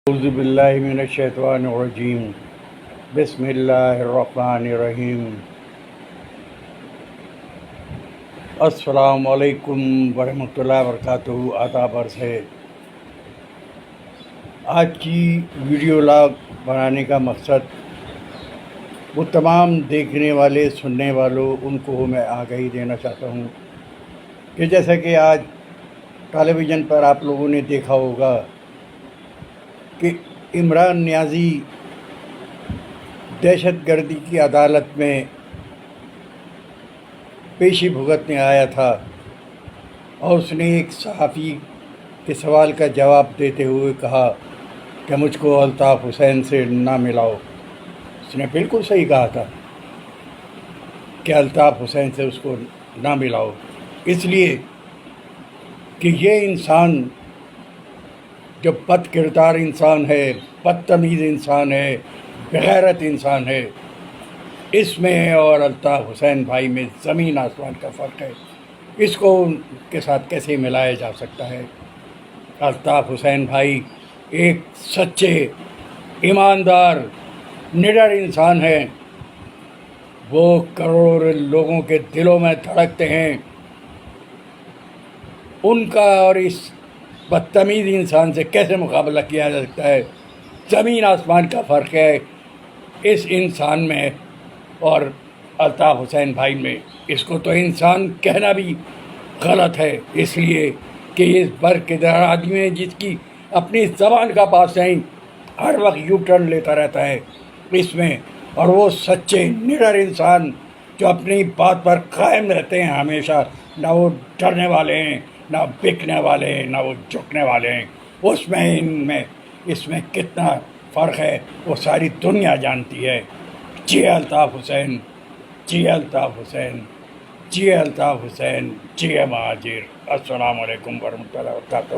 اعوذ باللہ من الشیطان الرجیم بسم اللہ الرحمن الرحیم السلام علیکم ورحمۃ اللہ وبرکاتہ۔ آداب عرض ہے، آج کی ویڈیو لاگ بنانے کا مقصد وہ تمام دیکھنے والے سننے والوں ان کو میں آگاہی دینا چاہتا ہوں کہ جیسا کہ آج ٹیلی ویژن پر آپ لوگوں نے دیکھا ہوگا کہ عمران نیازی دہشت گردی کی عدالت میں پیشی بھگتنے آیا تھا اور اس نے ایک صحافی کے سوال کا جواب دیتے ہوئے کہا کہ مجھ کو الطاف حسین سے نہ ملاؤ۔ اس نے بالکل صحیح کہا تھا کہ الطاف حسین سے اس کو نہ ملاؤ، اس لیے کہ یہ انسان جو بد کردار انسان ہے، بدتمیز انسان ہے، بغیرت انسان ہے، اس میں اور الطاف حسین بھائی میں زمین آسمان کا فرق ہے۔ اس کو ان کے ساتھ کیسے ملایا جا سکتا ہے؟ الطاف حسین بھائی ایک سچے، ایماندار، نڈر انسان ہیں۔ وہ کروڑوں لوگوں کے دلوں میں دھڑکتے ہیں۔ ان کا اور اس بدتمیز انسان سے کیسے مقابلہ کیا جا سکتا ہے؟ زمین آسمان کا فرق ہے اس انسان میں اور الطاف حسین بھائی میں۔ اس کو تو انسان کہنا بھی غلط ہے، اس لیے کہ اس برقرار آدمی ہے جس کی اپنی زبان کا پاس نہیں، ہر وقت یو ٹرن لیتا رہتا ہے اس میں، اور وہ سچے نڈر انسان جو اپنی بات پر قائم رہتے ہیں ہمیشہ، نہ وہ ڈرنے والے ہیں، نہ بکنے والے ہیں، نہ وہ جھکنے والے ہیں۔ اس میں کتنا فرق ہے وہ ساری دنیا جانتی ہے۔ جی الطاف حسین، جی الطاف حسین، جی الطاف حسین، جی مہاجر۔ السلام علیکم ورحمۃ اللہ وبرکاتہ۔